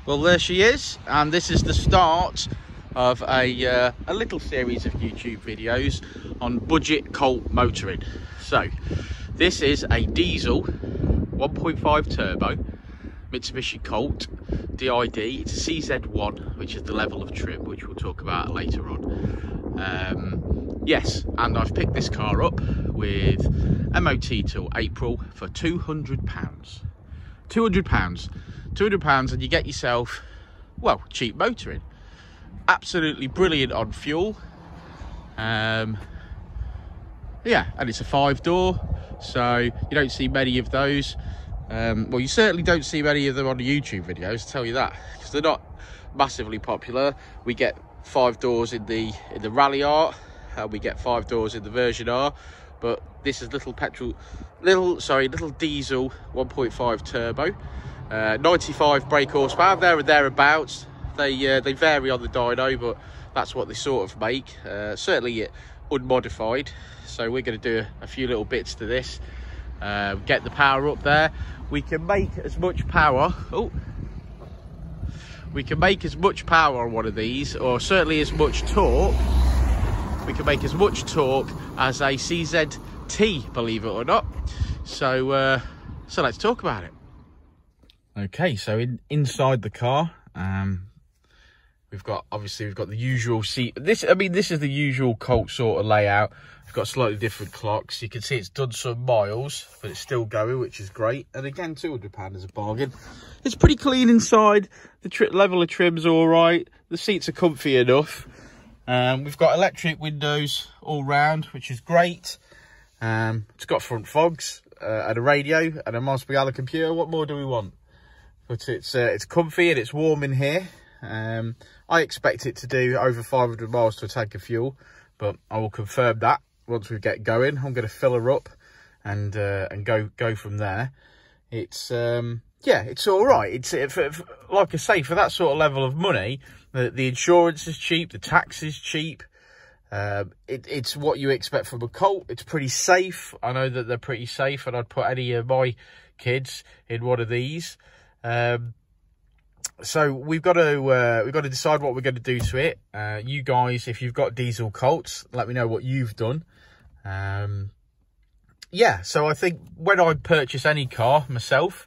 Well, there she is, and this is the start of a little series of YouTube videos on budget Colt motoring. So this is a diesel 1.5 turbo Mitsubishi Colt DID. It's a CZ1, which is the level of trim, which we'll talk about later on. Yes, and I've picked this car up with MOT till April for £200. £200, and you get yourself, well, cheap motoring. Absolutely brilliant on fuel. Yeah, and it's a 5-door, so you don't see many of those. Well, you certainly don't see many of them on the YouTube videos, I'll tell you that, because they're not massively popular. We get 5 doors in the Rally Art, we get 5 doors in the Version R, but this is little diesel 1.5 turbo, 95 brake horsepower, there and thereabouts. They vary on the dyno, but that's what they sort of make. Certainly unmodified. So we're going to do a few little bits to this. Get the power up there. We can make as much power. We can make as much power on one of these, or certainly as much torque. We can make as much torque as a CZT, believe it or not. So let's talk about it. Okay, so inside the car, we've got the usual seat. This is the usual Colt sort of layout. We've got slightly different clocks. You can see it's done some miles, but it's still going, which is great. And again, £200 is a bargain. It's pretty clean inside. The level of trim's all right. The seats are comfy enough. We've got electric windows all round, which is great. It's got front fogs and a radio and a multi-gallon computer. What more do we want? But it's comfy and it's warm in here. I expect it to do over 500 miles to a tank of fuel, but I will confirm that once we get going. I'm going to fill her up and go from there. It's yeah, it's all right. Like I say, for that sort of level of money, the insurance is cheap, the tax is cheap. It's what you expect from a Colt. It's pretty safe. I know that they're pretty safe, and I'd put any of my kids in one of these. So we've got to decide what we're going to do to it. You guys, if you've got diesel Colts, let me know what you've done. Yeah, so I think when I purchase any car myself,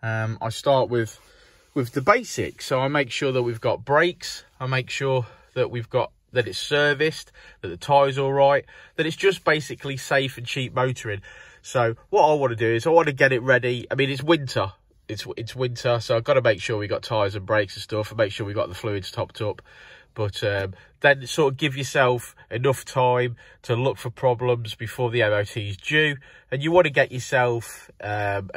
I start with the basics. So I make sure that we've got brakes. I make sure that that it's serviced, that the tyres all right, that it's just basically safe and cheap motoring. So what I want to do is I want to get it ready. I mean, it's winter. It's winter, so I've got to make sure we got tyres and brakes and stuff, and make sure we got the fluids topped up. But then sort of give yourself enough time to look for problems before the MOT is due, and you want to get yourself 12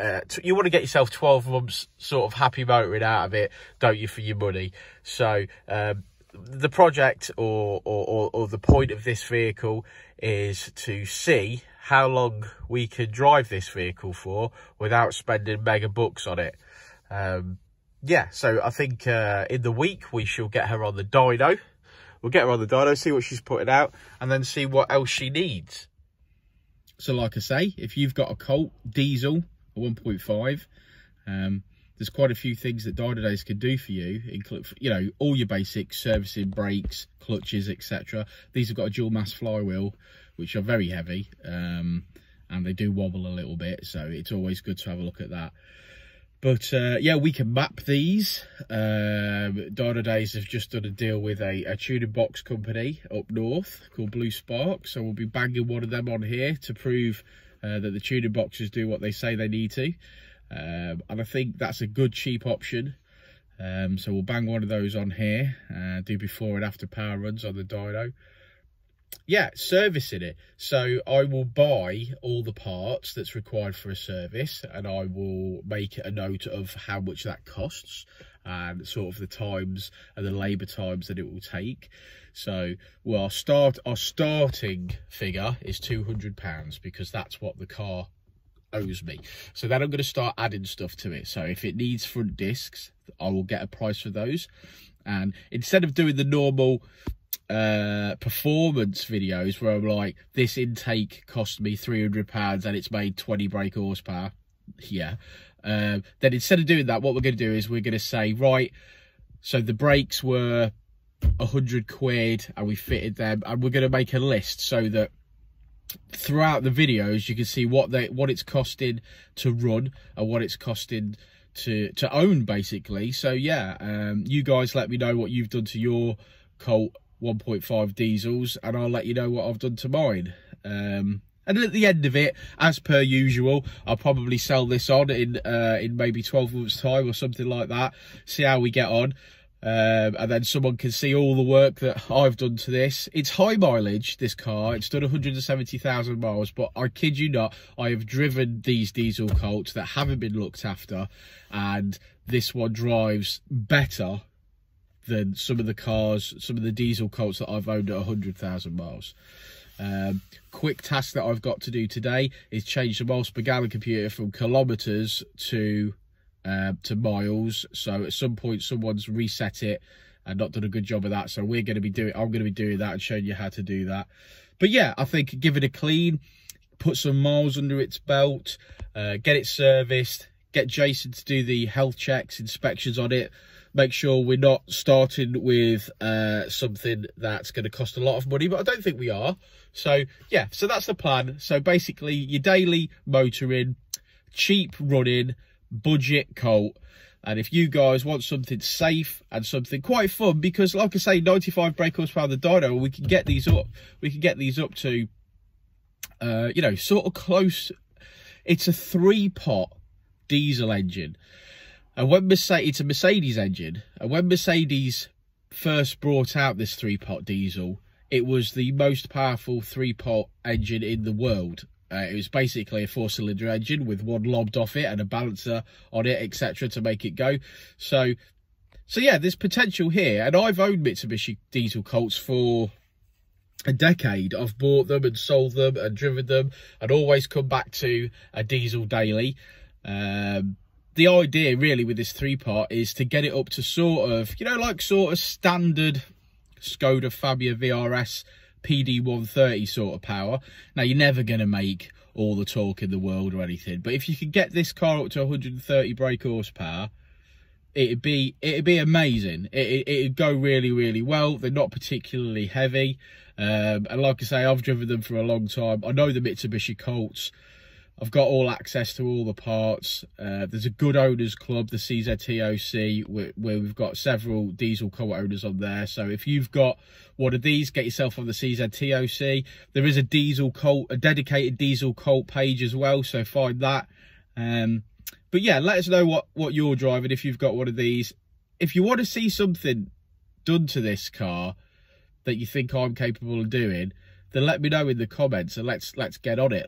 months sort of happy motoring out of it, don't you, for your money? So the project or the point of this vehicle is to see how long we can drive this vehicle for without spending mega bucks on it. Yeah, so I think in the week we shall get her on the dyno. We'll get her on the dyno, see what she's putting out, and then see what else she needs. So like I say, if you've got a Colt diesel, a 1.5, there's quite a few things that Dynodaze can do for you, include, you know, all your basic servicing, brakes, clutches, etc. These have got a dual mass flywheel, which are very heavy, and they do wobble a little bit, so it's always good to have a look at that. But yeah, we can map these. Dynodaze have just done a deal with a tuning box company up north called Blue Spark, so we'll be banging one of them on here to prove that the tuning boxes do what they say they need to. And I think that's a good cheap option. So we'll bang one of those on here, do before and after power runs on the dyno. Yeah, servicing it. So I will buy all the parts that's required for a service, and I will make a note of how much that costs and sort of the times and the labour times that it will take. So well, our starting figure is £200, because that's what the car owes me. So then I'm going to start adding stuff to it. So if it needs front discs, I will get a price for those, and instead of doing the normal performance videos where I'm like, this intake cost me £300 and it's made 20 brake horsepower, yeah, then instead of doing that, what we're going to do is we're going to say, right, So the brakes were 100 quid and we fitted them, and we're going to make a list so that throughout the videos you can see what it's costing to run and what it's costing to own, basically. So yeah, you guys let me know what you've done to your Colt 1.5 diesels, and I'll let you know what I've done to mine. And at the end of it, as per usual, I'll probably sell this on in maybe 12 months time or something like that, see how we get on. And then someone can see all the work that I've done to this. It's high mileage, this car. It's done 170,000 miles, but I kid you not, I have driven these diesel Colts that haven't been looked after, and this one drives better than some of the diesel Colts that I've owned at 100,000 miles. Quick task that I've got to do today is change the miles per gallon computer from kilometers to miles. So at some point someone's reset it and not done a good job of that, so I'm going to be doing that and showing you how to do that. But yeah, I think give it a clean, put some miles under its belt, get it serviced, get Jason to do the health checks, inspections on it, make sure we're not starting with something that's going to cost a lot of money, but I don't think we are. So yeah, so that's the plan. So basically your daily motoring, cheap running, budget Colt. And if you guys want something safe and something quite fun, because like I say, 95 brake horsepower the dyno, we can get these up to you know, sort of close. It's a 3-pot diesel engine, and when it's a Mercedes engine, and when Mercedes first brought out this 3-pot diesel, it was the most powerful 3-pot engine in the world. It was basically a 4-cylinder engine with one lobbed off it and a balancer on it, etc., to make it go. So yeah, there's potential here. And I've owned Mitsubishi diesel Colts for a decade. I've bought them and sold them and driven them and always come back to a diesel daily. The idea really with this 3-pot is to get it up to sort of, you know, like sort of standard Skoda Fabia VRS PD130 sort of power. Now, you're never going to make all the torque in the world or anything, but if you could get this car up to 130 brake horsepower, it'd be amazing. It'd go really, really well. They're not particularly heavy, and like I say, I've driven them for a long time. I know the Mitsubishi Colts. I've got all access to all the parts. There's a good owners club, the CZTOC, where we've got several diesel Colt owners on there. So if you've got one of these, get yourself on the CZTOC. There is a diesel Colt, a dedicated diesel Colt page as well, so find that. But yeah, let us know what you're driving if you've got one of these. If you want to see something done to this car that you think I'm capable of doing, then let me know in the comments, and let's get on it.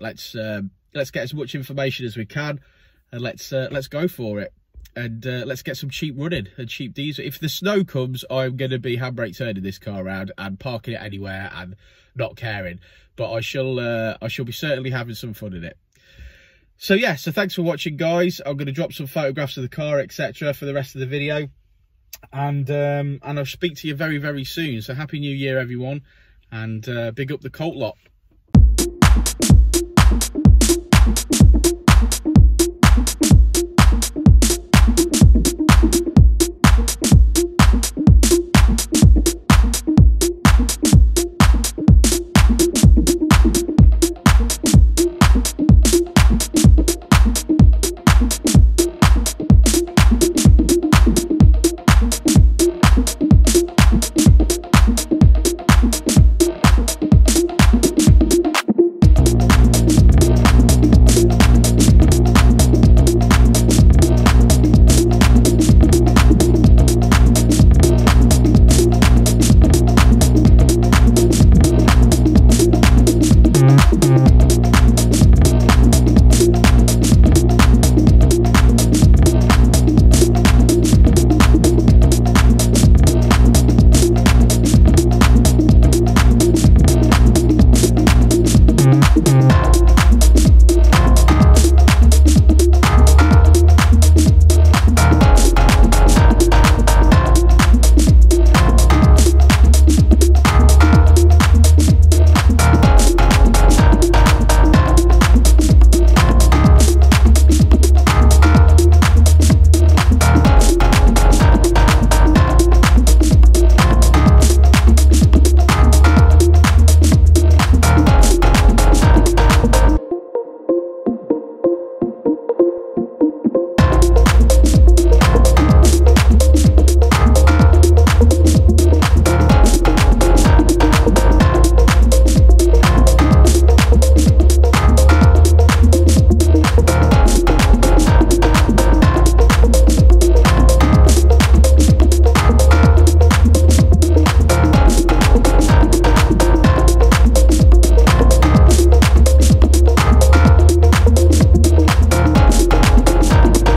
Let's get as much information as we can, and let's go for it, and let's get some cheap running and cheap diesel. If the snow comes, I'm going to be handbrake turning this car around and parking it anywhere and not caring. But I shall be certainly having some fun in it. So yeah, so thanks for watching, guys. I'm going to drop some photographs of the car, etc., for the rest of the video, and I'll speak to you very, very soon. So happy New Year, everyone, and big up the Colt lot.